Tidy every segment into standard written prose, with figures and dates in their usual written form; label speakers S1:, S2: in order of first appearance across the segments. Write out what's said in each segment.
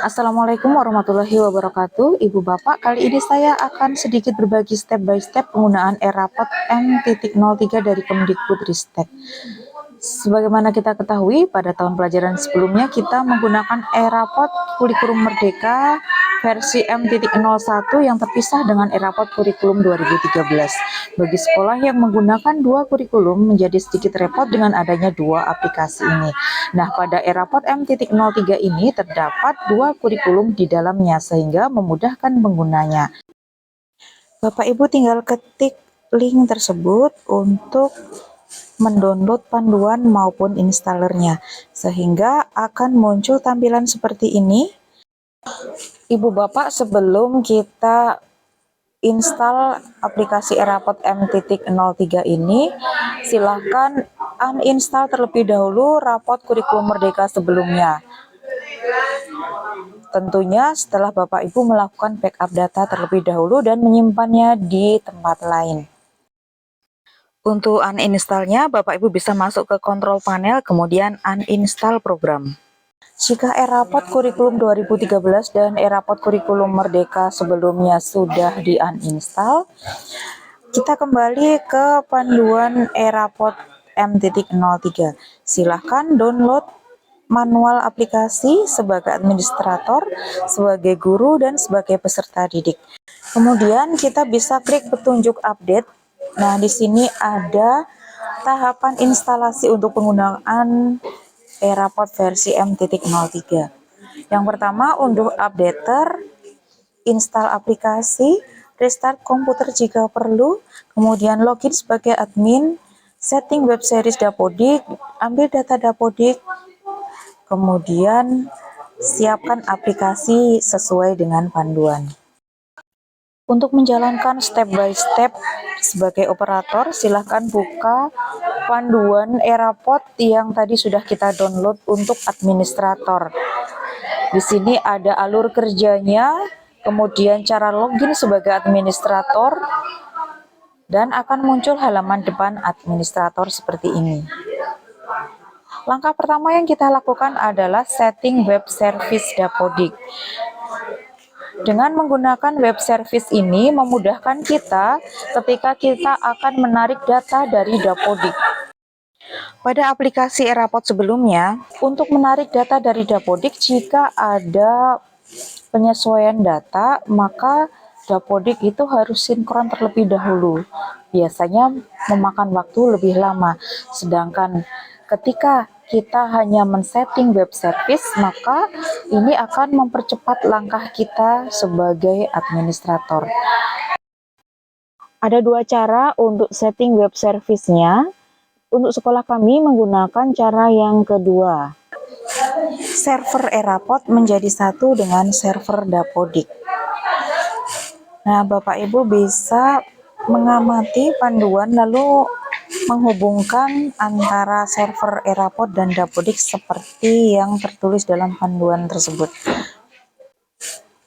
S1: Assalamualaikum warahmatullahi wabarakatuh. Ibu Bapak, kali ini saya akan sedikit berbagi step by step penggunaan e-rapot M.03 dari Kemdikbudristek. Sebagaimana kita ketahui, pada tahun pelajaran sebelumnya kita menggunakan e-rapot kurikulum Merdeka versi M.01 yang terpisah dengan e-rapot kurikulum 2013. Bagi sekolah yang menggunakan dua kurikulum menjadi sedikit repot dengan adanya dua aplikasi ini. Nah, pada e-rapot M.03 ini terdapat dua kurikulum di dalamnya sehingga memudahkan penggunanya. Bapak Ibu tinggal ketik link tersebut untuk mendownload panduan maupun installernya, sehingga akan muncul tampilan seperti ini. Ibu Bapak, sebelum kita install aplikasi e-rapot M.03 ini, silahkan uninstall terlebih dahulu rapot kurikulum Merdeka sebelumnya. Tentunya setelah Bapak Ibu melakukan backup data terlebih dahulu dan menyimpannya di tempat lain. Untuk uninstallnya, Bapak Ibu bisa masuk ke kontrol panel, kemudian uninstall program. Jika e-rapot kurikulum 2013 dan e-rapot kurikulum Merdeka sebelumnya sudah di uninstall, kita kembali ke panduan e-rapot M.03. Silahkan download manual aplikasi sebagai administrator, sebagai guru, dan sebagai peserta didik. Kemudian kita bisa klik petunjuk update. Nah, di sini ada tahapan instalasi untuk penggunaan e-rapot versi M.03. Yang pertama, untuk updater, install aplikasi, restart komputer jika perlu, kemudian login sebagai admin, setting web series Dapodik, ambil data Dapodik, kemudian siapkan aplikasi sesuai dengan panduan. Untuk menjalankan step by step sebagai operator, silahkan buka panduan e-rapot yang tadi sudah kita download untuk administrator. Di sini ada alur kerjanya, kemudian cara login sebagai administrator, dan akan muncul halaman depan administrator seperti ini. Langkah pertama yang kita lakukan adalah setting web service Dapodik. Dengan menggunakan web service ini memudahkan kita ketika kita akan menarik data dari Dapodik. Pada aplikasi e-rapot sebelumnya, untuk menarik data dari Dapodik, jika ada penyesuaian data, maka Dapodik itu harus sinkron terlebih dahulu. Biasanya memakan waktu lebih lama. Sedangkan ketika kita hanya men-setting web service, maka ini akan mempercepat langkah kita sebagai administrator. Ada dua cara untuk setting web service-nya. Untuk sekolah kami menggunakan cara yang kedua. Server e-rapot menjadi satu dengan server Dapodik. Nah, Bapak Ibu bisa mengamati panduan lalu menghubungkan antara server e-rapot dan Dapodik seperti yang tertulis dalam panduan tersebut.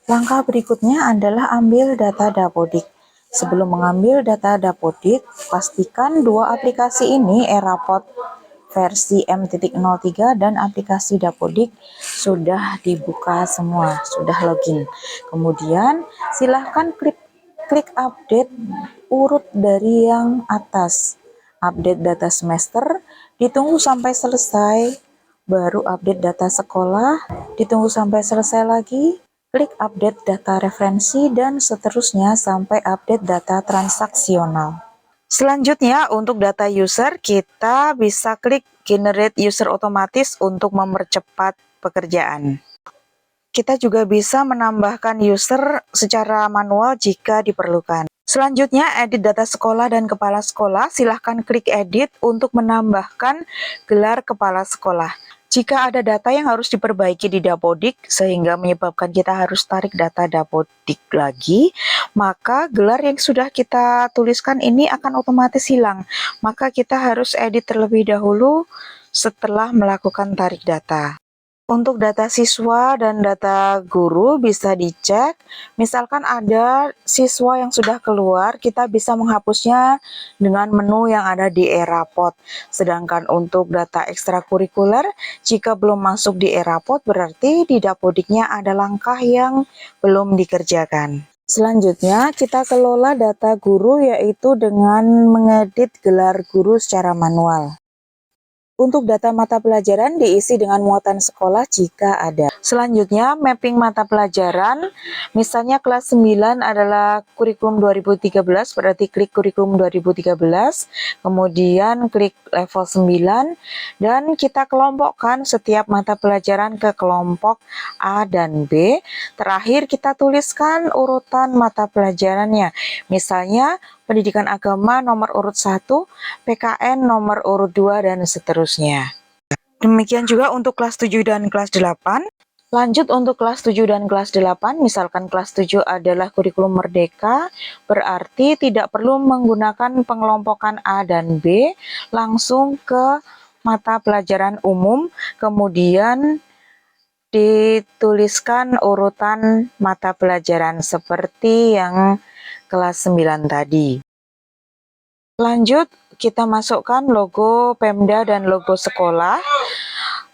S1: Langkah berikutnya adalah ambil data Dapodik. Sebelum mengambil data Dapodik, pastikan dua aplikasi ini, e-rapot versi M.03 dan aplikasi Dapodik, sudah dibuka semua, sudah login. Kemudian silahkan klik update urut dari yang atas. Update data semester, ditunggu sampai selesai, baru update data sekolah, ditunggu sampai selesai lagi, klik update data referensi, dan seterusnya sampai update data transaksional. Selanjutnya, untuk data user, kita bisa klik generate user otomatis untuk mempercepat pekerjaan. Kita juga bisa menambahkan user secara manual jika diperlukan. Selanjutnya, edit data sekolah dan kepala sekolah. Silahkan klik edit untuk menambahkan gelar kepala sekolah. Jika ada data yang harus diperbaiki di Dapodik sehingga menyebabkan kita harus tarik data Dapodik lagi, maka gelar yang sudah kita tuliskan ini akan otomatis hilang. Maka kita harus edit terlebih dahulu setelah melakukan tarik data. Untuk data siswa dan data guru bisa dicek. Misalkan ada siswa yang sudah keluar, kita bisa menghapusnya dengan menu yang ada di e-rapot. Sedangkan untuk data ekstrakurikuler, jika belum masuk di e-rapot, berarti di Dapodiknya ada langkah yang belum dikerjakan. Selanjutnya, kita kelola data guru yaitu dengan mengedit gelar guru secara manual. Untuk data mata pelajaran diisi dengan muatan sekolah jika ada. Selanjutnya, mapping mata pelajaran. Misalnya kelas 9 adalah kurikulum 2013, berarti klik kurikulum 2013, kemudian klik level 9, dan kita kelompokkan setiap mata pelajaran ke kelompok A dan B. Terakhir, kita tuliskan urutan mata pelajarannya. Misalnya, pendidikan agama nomor urut 1, PKN nomor urut 2, dan seterusnya. Demikian juga untuk kelas 7 dan kelas 8. Lanjut untuk kelas 7 dan kelas 8, misalkan kelas 7 adalah kurikulum merdeka, berarti tidak perlu menggunakan pengelompokan A dan B, langsung ke mata pelajaran umum, kemudian dituliskan urutan mata pelajaran seperti yang kelas 9 tadi. Lanjut, kita masukkan logo Pemda dan logo sekolah.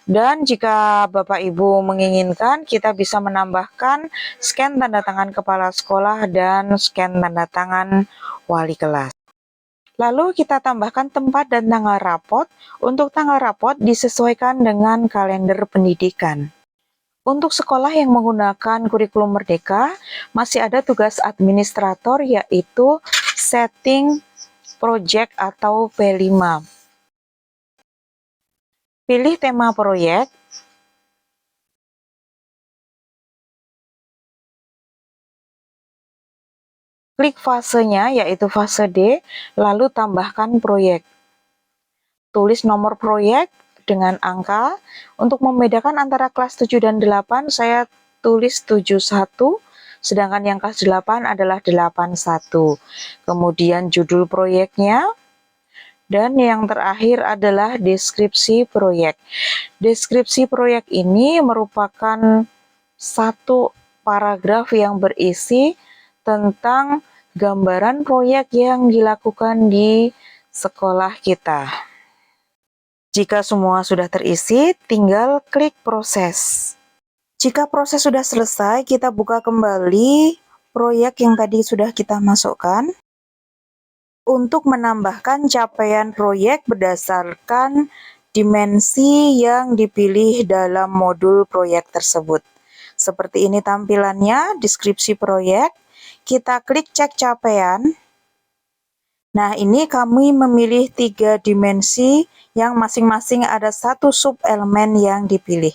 S1: Dan jika Bapak Ibu menginginkan, kita bisa menambahkan scan tanda tangan kepala sekolah dan scan tanda tangan wali kelas. Lalu kita tambahkan tempat dan tanggal rapot. Untuk tanggal rapot disesuaikan dengan kalender pendidikan. Untuk sekolah yang menggunakan kurikulum merdeka, masih ada tugas administrator yaitu setting project atau P5. Pilih tema proyek. Klik fasenya yaitu fase D, lalu tambahkan proyek. Tulis nomor proyek dengan angka. Untuk membedakan antara kelas 7 dan 8, saya tulis 71, sedangkan yang kelas 8 adalah 81. Kemudian judul proyeknya, dan yang terakhir adalah deskripsi proyek. Deskripsi proyek ini merupakan satu paragraf yang berisi tentang gambaran proyek yang dilakukan di sekolah kita. Jika semua sudah terisi, tinggal klik proses. Jika proses sudah selesai, kita buka kembali proyek yang tadi sudah kita masukkan. Untuk menambahkan capaian proyek berdasarkan dimensi yang dipilih dalam modul proyek tersebut. Seperti ini tampilannya, deskripsi proyek. Kita klik cek capaian. Nah, ini kami memilih 3 dimensi yang masing-masing ada satu sub elemen yang dipilih.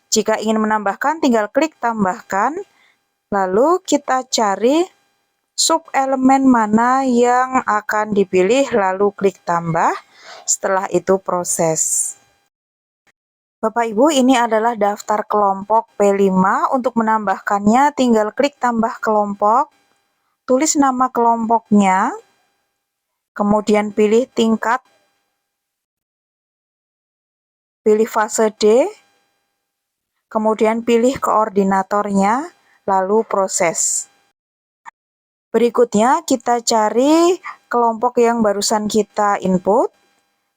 S1: Jika ingin menambahkan, tinggal klik tambahkan. Lalu kita cari sub elemen mana yang akan dipilih, lalu klik tambah. Setelah itu proses. Bapak Ibu, ini adalah daftar kelompok P5. Untuk menambahkannya, tinggal klik tambah kelompok. Tulis nama kelompoknya. Kemudian pilih tingkat, pilih fase D, kemudian pilih koordinatornya, lalu proses. Berikutnya kita cari kelompok yang barusan kita input,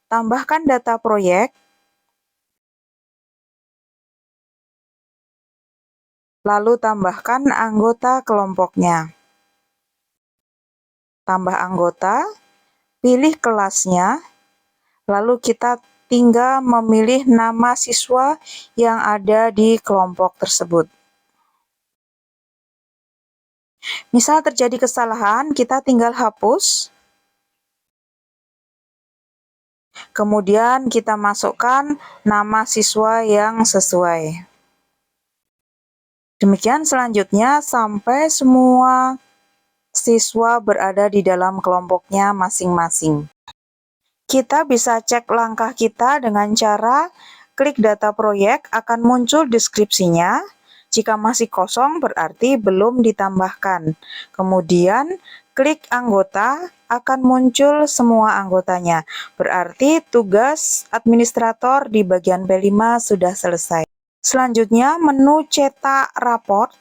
S1: tambahkan data proyek, lalu tambahkan anggota kelompoknya. Tambah anggota, pilih kelasnya, lalu kita tinggal memilih nama siswa yang ada di kelompok tersebut. Misal terjadi kesalahan, kita tinggal hapus. Kemudian kita masukkan nama siswa yang sesuai. Demikian selanjutnya sampai semua siswa berada di dalam kelompoknya masing-masing. Kita bisa cek langkah kita dengan cara klik data proyek, akan muncul deskripsinya. Jika masih kosong berarti belum ditambahkan. Kemudian klik anggota, akan muncul semua anggotanya. Berarti tugas administrator di bagian P5 sudah selesai. Selanjutnya, menu cetak raport.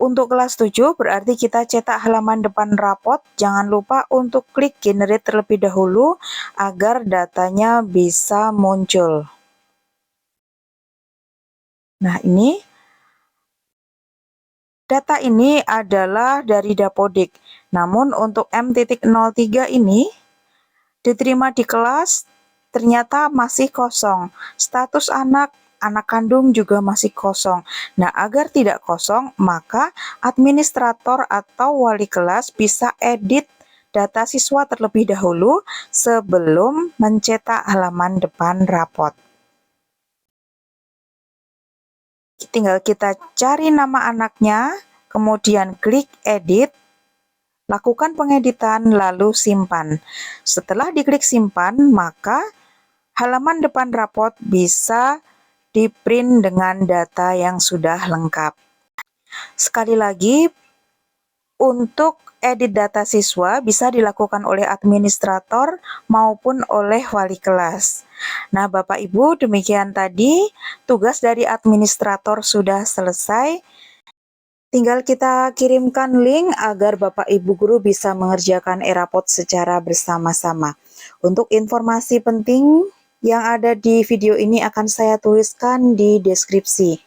S1: Untuk kelas 7 berarti kita cetak halaman depan raport. Jangan lupa untuk klik generate terlebih dahulu agar datanya bisa muncul. Nah, ini data ini adalah dari Dapodik. Namun untuk M.03 ini diterima di kelas ternyata masih kosong. Status anak kandung juga masih kosong. Nah, agar tidak kosong, maka administrator atau wali kelas bisa edit data siswa terlebih dahulu sebelum mencetak halaman depan raport. Tinggal kita cari nama anaknya, kemudian klik edit, lakukan pengeditan, lalu simpan. Setelah diklik simpan, maka halaman depan raport bisa di-print dengan data yang sudah lengkap. Sekali lagi, untuk edit data siswa bisa dilakukan oleh administrator maupun oleh wali kelas. Nah, Bapak Ibu, demikian tadi tugas dari administrator sudah selesai. Tinggal kita kirimkan link agar Bapak Ibu guru bisa mengerjakan e-raport secara bersama-sama. Untuk informasi penting yang ada di video ini akan saya tuliskan di deskripsi.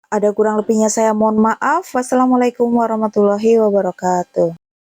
S1: Ada kurang lebihnya saya mohon maaf. Wassalamualaikum warahmatullahi wabarakatuh.